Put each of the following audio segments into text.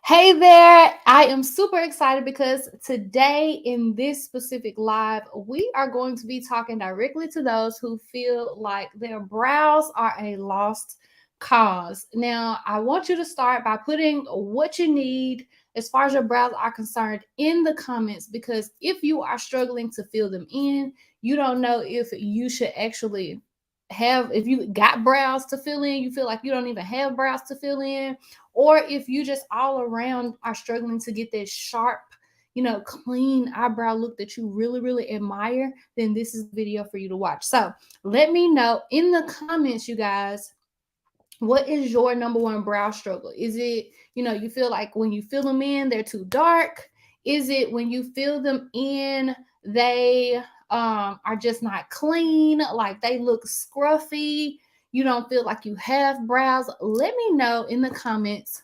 Hey there, I am super excited because today in this specific live, we are going to be talking directly to those who feel like their brows are a lost cause. Now, I want you to start by putting what you need as far as your brows are concerned in the comments because if you are struggling to fill them in, you don't know if you should actually if you got brows to fill in, you feel like you don't even have brows to fill in, or if you just all around are struggling to get that sharp, clean eyebrow look that you really, really admire, then this is the video for you to watch. So let me know in the comments, you guys, what is your number one brow struggle? Is it, you feel like when you fill them in, they're too dark? Is it when you fill them in, they are just not clean, like they look scruffy? You don't feel like you have brows? Let me know in the comments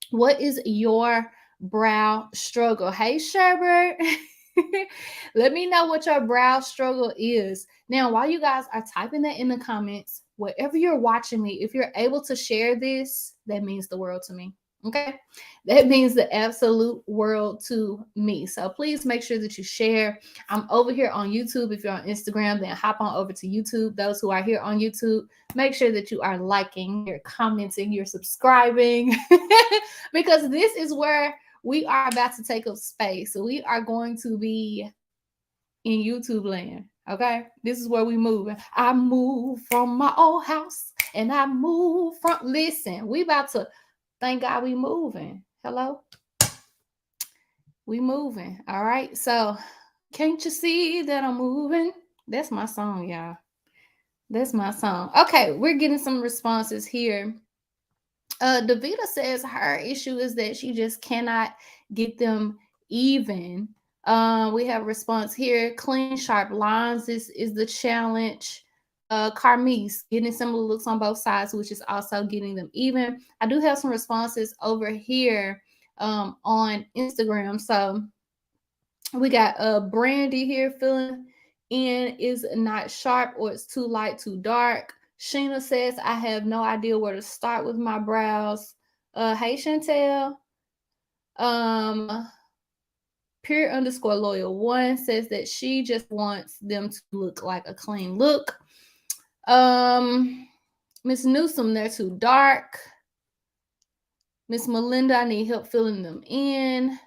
what is your brow struggle. Hey, Sherbert. Let me know what your brow struggle is. Now, while you guys are typing that in the comments, wherever you're watching me, if you're able to share this, that means the world to me. Okay, that means the absolute world to me. So please make sure that you share. I'm over here on YouTube. If you're on Instagram, then hop on over to YouTube. Those who are here on YouTube, make sure that you are liking, you're commenting, you're subscribing, because this is where we are about to take up space. So we are going to be in YouTube land. Okay, this is where we move. I move from my old house, and I move from. Listen, we about to. Thank God we moving. Hello, we moving. All right. So, can't you see that I'm moving? That's my song, y'all. That's my song. Okay, we're getting some responses here. Davita says her issue is that she just cannot get them even. We have a response here. Clean, sharp lines is the challenge. Carmise, getting similar looks on both sides, which is also getting them even. I do have some responses over here on Instagram. So we got Brandy here feeling in is not sharp or it's too light, too dark. Sheena says, I have no idea where to start with my brows. Hey Chantel. Um, Pure underscore loyal one says that she just wants them to look like a clean look. Miss Newsom, they're too dark. Miss Melinda, I need help filling them in.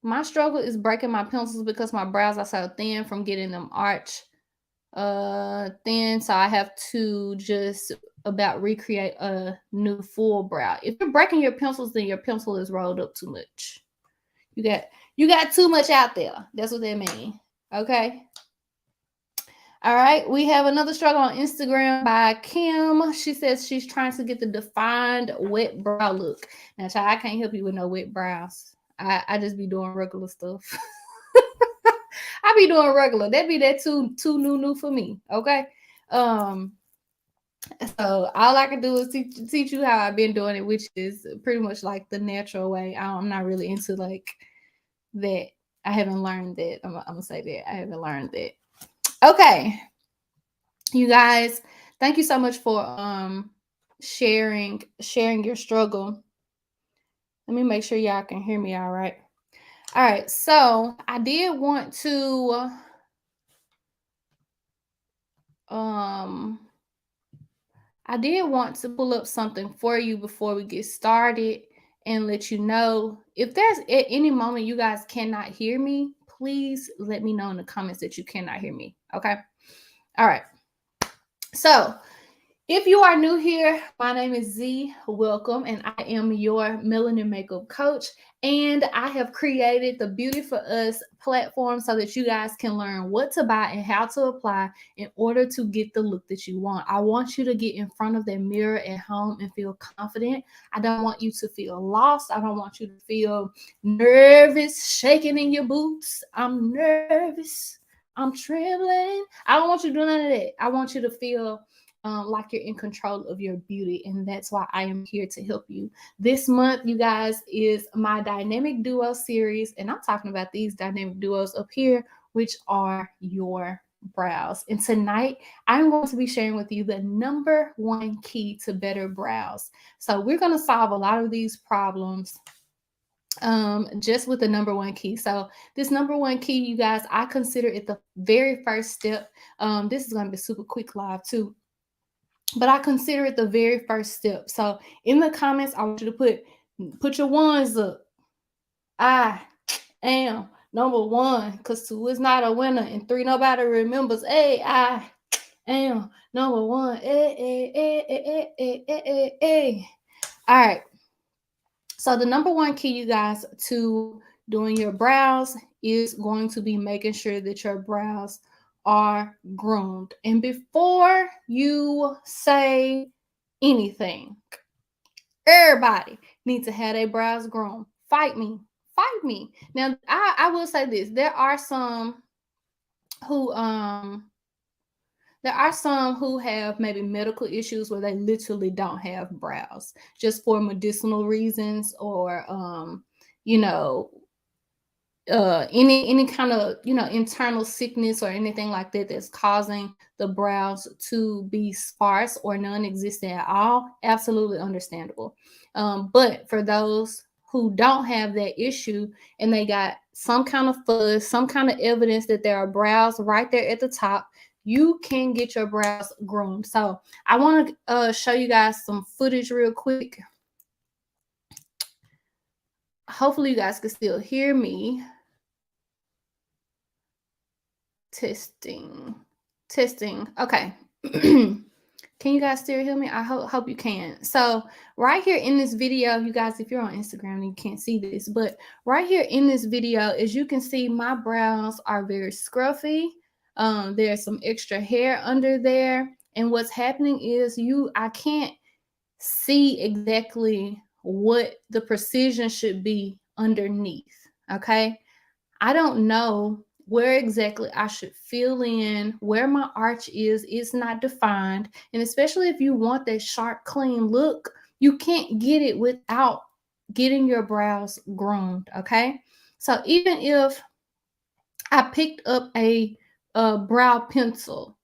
My struggle is breaking my pencils because my brows are so thin from getting them arch thin, so I have to just about recreate a new full brow. If you're breaking your pencils, then your pencil is rolled up too much. You got too much out there. That's what that means. Okay. All right, we have another struggle on Instagram by Kim. She says she's trying to get the defined wet brow look. Now, child, I can't help you with no wet brows. I just be doing regular stuff. I be doing regular. That be that too new for me. Okay. Um. So all I can do is teach you how I've been doing it, which is pretty much like the natural way. I'm not really into like that. I haven't learned that. I'm gonna say that I haven't learned that. Okay, you guys, thank you so much for sharing your struggle. Let me make sure y'all can hear me all right. All right, so I did want to pull up something for you before we get started and let you know if there's at any moment you guys cannot hear me, please let me know in the comments that you cannot hear me. Okay. All right. So if you are new here, my name is Z. Welcome, and I am your melanin makeup coach. And I have created the Beauty for Us platform so that you guys can learn what to buy and how to apply in order to get the look that you want. I want you to get in front of that mirror at home and feel confident. I don't want you to feel lost. I don't want you to feel nervous, shaking in your boots. I'm nervous. I'm trembling. I don't want you to do none of that. I want you to feel like you're in control of your beauty, and that's why I am here to help you. This month, you guys, is my dynamic duo series, and I'm talking about these dynamic duos up here, which are your brows. And tonight, I'm going to be sharing with you the number one key to better brows. So we're going to solve a lot of these problems just with the number one key. So this number one key, you guys, I consider it the very first step. This is going to be super quick live too, but I consider it the very first step. So in the comments, I want you to put your ones up. I am number one, because two is not a winner, and three nobody remembers. Hey, I am number one. Hey, hey, hey, hey, hey, hey, hey, hey. All right. So the number one key, you guys, to doing your brows is going to be making sure that your brows are groomed. And before you say anything, everybody needs to have their brows groomed. Fight me. Fight me. Now, I will say this. Who there are some who have maybe medical issues where they literally don't have brows just for medicinal reasons, or you know any kind of internal sickness or anything like that that's causing the brows to be sparse or non-existent at all. Absolutely understandable. But for those who don't have that issue and they got some kind of fuzz, some kind of evidence that there are brows right there at the top, you can get your brows groomed. So I want to show you guys some footage real quick. Hopefully you guys can still hear me. Testing. Okay. Can you guys still hear me? I hope you can. So right here in this video, you guys, if you're on Instagram, you can't see this, but right here in this video, as you can see, my brows are very scruffy. There's some extra hair under there. And what's happening is I can't see exactly what the precision should be underneath. Okay. I don't know where exactly I should fill in, where my arch is. It's not defined. And especially if you want that sharp, clean look, you can't get it without getting your brows groomed, okay? So even if I picked up a brow pencil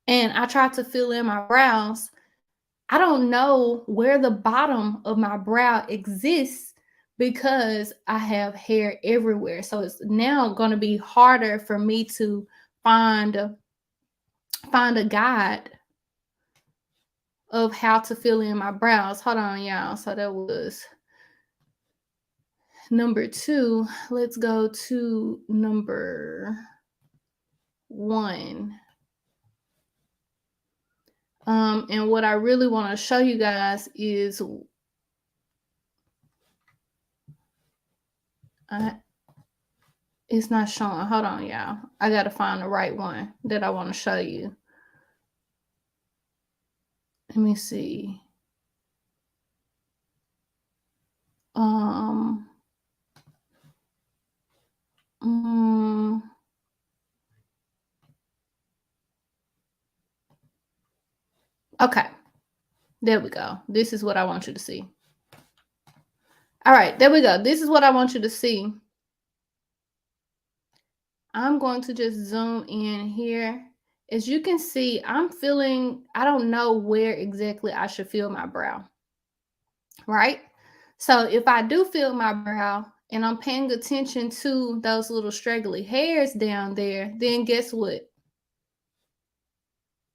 and I tried to fill in my brows, I don't know where the bottom of my brow exists because I have hair everywhere. So it's now going to be harder for me to find a guide of how to fill in my brows. Hold on, y'all. So that was number 2. Let's go to number 1. And what I really want to show you guys is it's not showing. Hold on, y'all. I got to find the right one that I want to show you. Let me see. Okay. There we go. This is what I want you to see. All right, there we go. This is what I want you to see. I'm going to just zoom in here. As you can see, I don't know where exactly I should fill my brow, right? So if I do fill my brow and I'm paying attention to those little straggly hairs down there, then guess what?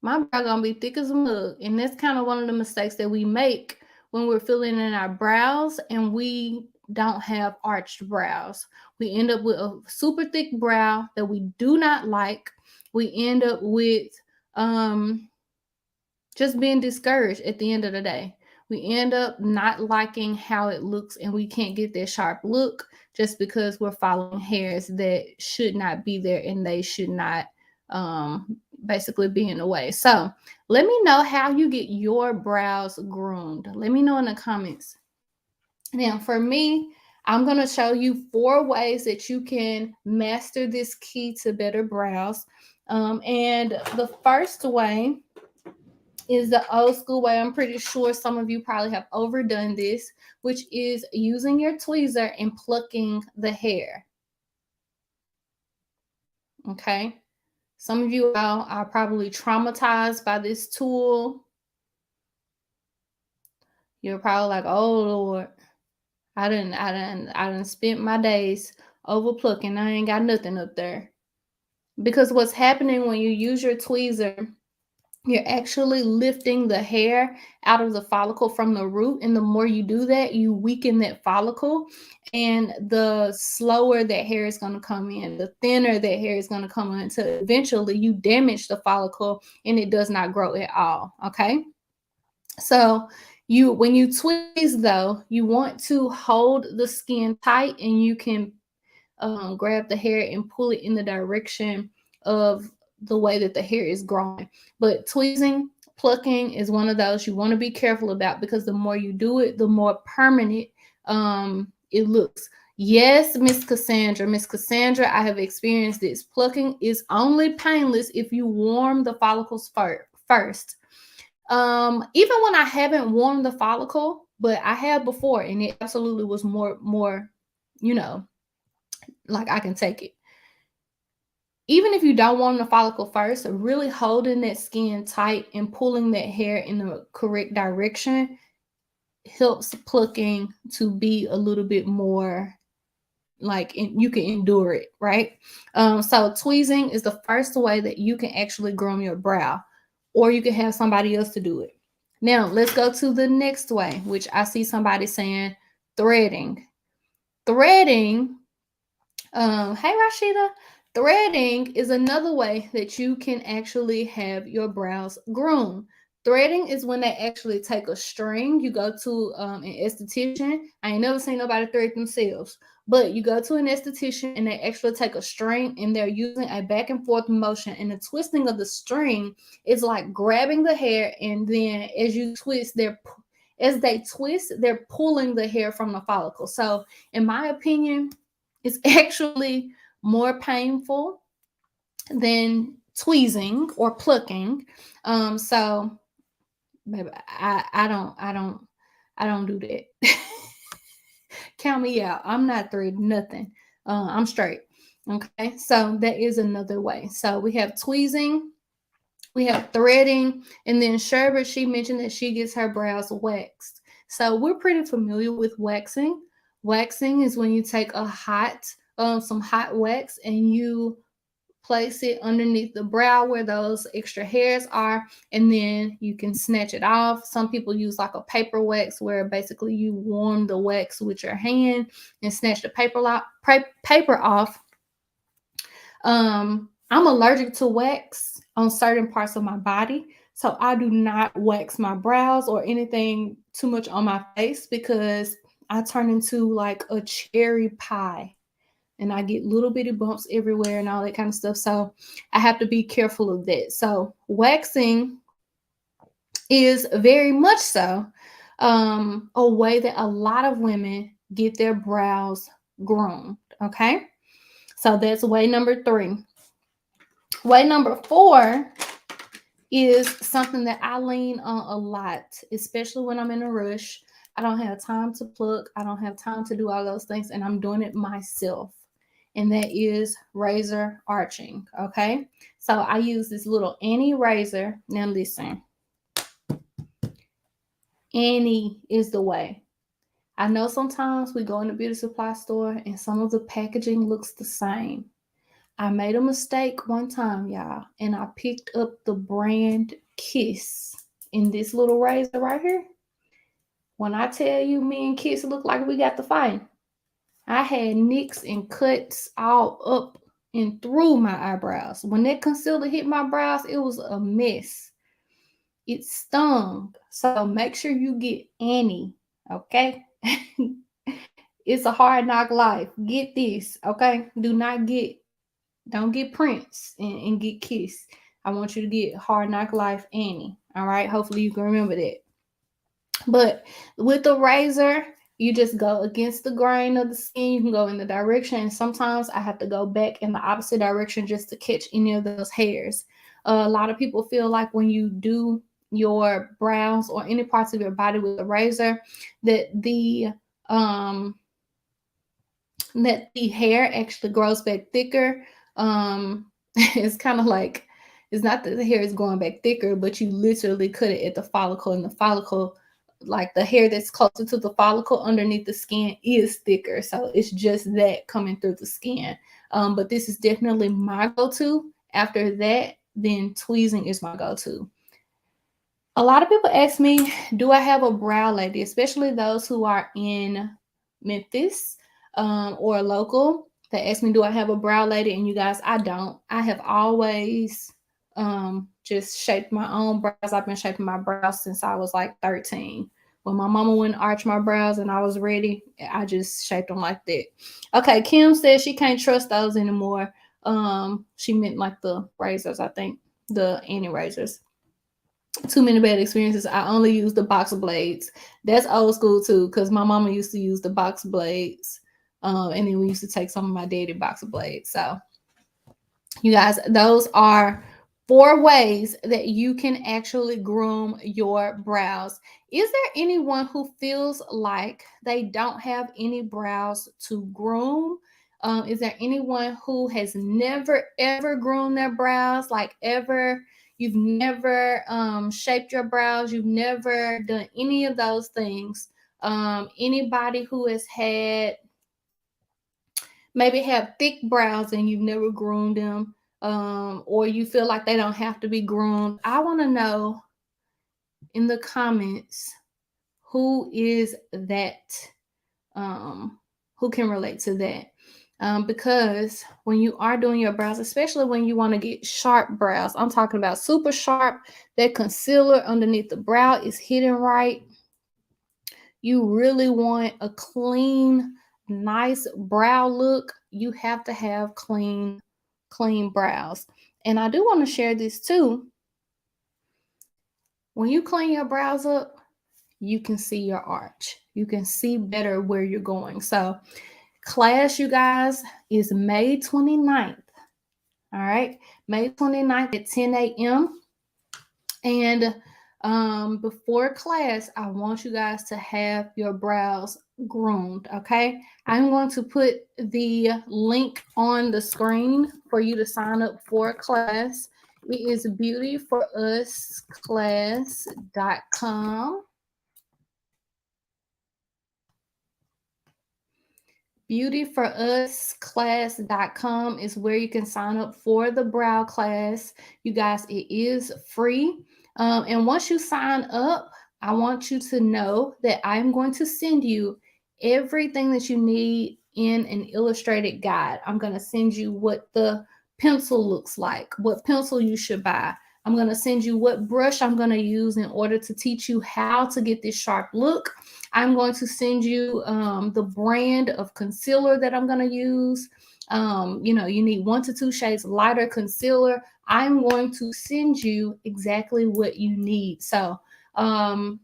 My brow gonna be thick as a mug. And that's kind of one of the mistakes that we make when we're filling in our brows and we don't have arched brows. We end up with a super thick brow that we do not like. We end up with just being discouraged at the end of the day. We end up not liking how it looks, and we can't get that sharp look just because we're following hairs that should not be there, and they should not basically be in the way. So let me know how you get your brows groomed. Let me know in the comments. Now, for me, I'm going to show you 4 ways that you can master this key to better brows. And the first way is the old school way. I'm pretty sure some of you probably have overdone this, which is using your tweezer and plucking the hair. Okay. Some of you all are probably traumatized by this tool. You're probably like, oh Lord, I didn't spent my days over plucking. I ain't got nothing up there. Because what's happening when you use your tweezer, you're actually lifting the hair out of the follicle from the root. And the more you do that, you weaken that follicle. And the slower that hair is going to come in, the thinner that hair is going to come in, until eventually you damage the follicle and it does not grow at all. Okay. So when you tweeze though, you want to hold the skin tight, and you can grab the hair and pull it in the direction of the way that the hair is growing. But tweezing, plucking is one of those you want to be careful about, because the more you do it, the more permanent it looks. Yes, Miss Cassandra, I have experienced this. Plucking is only painless if you warm the follicles first. Even when I haven't warmed the follicle, but I have before, and it absolutely was more, you know, like I can take it. Even if you don't warm the follicle first, really holding that skin tight and pulling that hair in the correct direction helps plucking to be a little bit more like you can endure it, right? So tweezing is the first way that you can actually groom your brow, or you can have somebody else to do it. Now let's go to the next way, which I see somebody saying threading. Threading, hey Rashida, threading is another way that you can actually have your brows groomed. Threading is when they actually take a string. You go to an esthetician. I ain't never seen nobody thread themselves, but you go to an esthetician and they actually take a string and they're using a back and forth motion. And the twisting of the string is like grabbing the hair, and then as you twist, they're pulling the hair from the follicle. So, in my opinion, it's actually more painful than tweezing or plucking. So baby, I don't do that. Count me out. I'm not threading nothing. I'm straight. Okay, so that is another way. So we have tweezing, we have threading, and then Sherbert, she mentioned that she gets her brows waxed. So we're pretty familiar with waxing. Waxing is when you take some hot wax and you place it underneath the brow where those extra hairs are, and then you can snatch it off. Some people use like a paper wax, where basically you warm the wax with your hand and snatch the paper off. I'm allergic to wax on certain parts of my body, so I do not wax my brows or anything too much on my face, because I turn into like a cherry pie and I get little bitty bumps everywhere and all that kind of stuff. So I have to be careful of that. So waxing is very much so a way that a lot of women get their brows groomed. Okay. So that's way number 3. Way number 4 is something that I lean on a lot, especially when I'm in a rush. I don't have time to pluck. I don't have time to do all those things, and I'm doing it myself. And that is razor arching. Okay. So I use this little Annie razor. Now listen, Annie is the way. I know sometimes we go in the beauty supply store and some of the packaging looks the same. I made a mistake one time, y'all, and I picked up the brand Kiss in this little razor right here. When I tell you, me and Kiss look like we got to fight. I had nicks and cuts all up and through my eyebrows. When that concealer hit my brows, it was a mess. It stung. So make sure you get Annie, okay? It's a hard knock life. Get this, okay? Don't get Prince and get Kiss. I want you to get Hard Knock Life Annie. All right. Hopefully you can remember that. But with the razor, you just go against the grain of the skin. You can go in the direction. And sometimes I have to go back in the opposite direction just to catch any of those hairs. A lot of people feel like when you do your brows or any parts of your body with a razor, that the hair actually grows back thicker. It's kind of like, it's not that the hair is growing back thicker, but you literally cut it at the follicle, and the follicle, like the hair that's closer to the follicle underneath the skin, is thicker. So it's just that coming through the skin. But this is definitely my go-to. After that, then tweezing is my go-to. A lot of people ask me, do I have a brow lady, especially those who are in Memphis or local. They ask me, do I have a brow lady? And you guys, I don't. I have always just shaped my own brows. I've been shaping my brows since I was like 13. When my mama wouldn't arch my brows and I was ready, I just shaped them like that. Okay, Kim says she can't trust those anymore. She meant like the razors, I think, the anti razors. Too many bad experiences. I only use the box blades. That's old school too, because my mama used to use the box blades. And then we used to take some of my daddy box blades. So you guys, those are 4 ways that you can actually groom your brows. Is there anyone who feels like they don't have any brows to groom? Is there anyone who has never ever groomed their brows, like ever? You've never shaped your brows. You've never done any of those things. Anybody who has had, maybe have thick brows and you've never groomed them, or you feel like they don't have to be groomed. I want to know in the comments who is that, um, who can relate to that. Because when you are doing your brows, especially when you want to get sharp brows, I'm talking about super sharp, that concealer underneath the brow is hidden right. You really want a clean, nice brow look, you have to have clean brows. And I do want to share this too. When you clean your brows up, you can see your arch. You can see better where you're going. So, class, you guys, is May 29th. All right, May 29th at 10 a.m. And before class, I want you guys to have your brows groomed. Okay, I'm going to put the link on the screen for you to sign up for class. It is beautyforusclass.com. Beautyforusclass.com is where you can sign up for the brow class. You guys, it is free. And once you sign up, I want you to know that I'm going to send you everything that you need in an illustrated guide. I'm going to send you what the pencil looks like, what pencil you should buy. I'm going to send you what brush I'm going to use in order to teach you how to get this sharp look. I'm going to send you the brand of concealer that I'm going to use. You need 1 to 2 shades lighter concealer. I'm going to send you exactly what you need. So I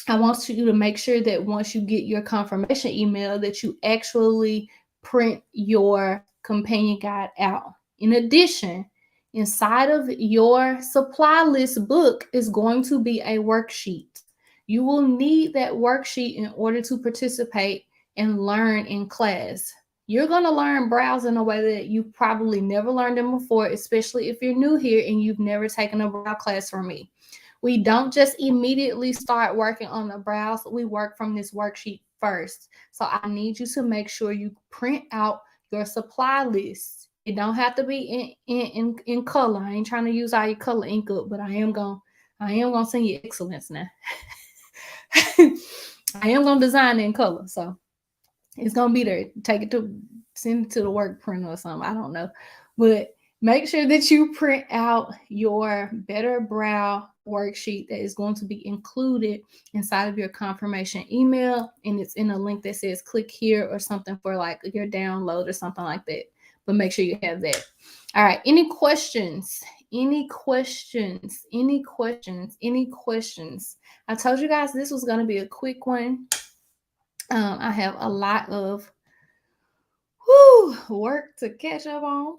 want you to make sure that once you get your confirmation email that you actually print your companion guide out. In addition, inside of your supply list book is going to be a worksheet. You will need that worksheet in order to participate and learn in class. You're going to learn brows in a way that you've probably never learned them before, especially if you're new here and you've never taken a brow class from me. We don't just immediately start working on the brows. We work from this worksheet first. So I need you to make sure you print out your supply list. It don't have to be in color. I ain't trying to use all your color ink up, but I am gonna send you excellence now. I am gonna design it in color, so it's gonna be there. Send it to the work printer or something. I don't know, but make sure that you print out your Better Brow worksheet that is going to be included inside of your confirmation email, and it's in a link that says click here or something for like your download or something like that. But make sure you have that. All right. Any questions? Any questions? Any questions? Any questions? I told you guys this was going to be a quick one. I have a lot of work to catch up on.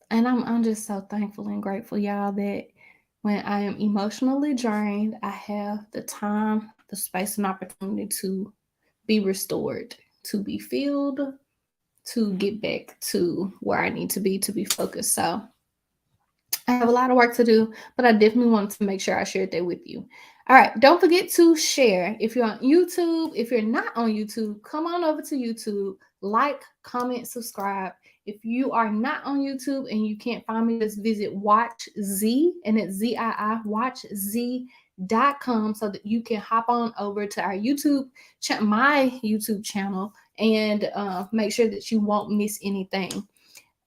And I'm just so thankful and grateful, y'all, that when I am emotionally drained, I have the time, the space, and opportunity to be restored, to be filled, to get back to where I need to be focused. So I have a lot of work to do, but I definitely wanted to make sure I shared that with you. All right, don't forget to share. If you're on YouTube, if you're not on YouTube, come on over to YouTube, like, comment, subscribe. If you are not on YouTube and you can't find me, just visit Watch Z, and it's ZII, watchz.com, so that you can hop on over to our YouTube, my YouTube channel, and make sure that you won't miss anything.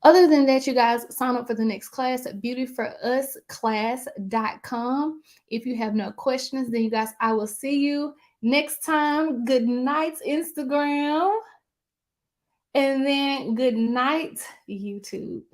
Other than that, you guys sign up for the next class at beautyforusclass.com. If you have no questions, then you guys, I will see you next time. Good night, Instagram. And then good night, YouTube.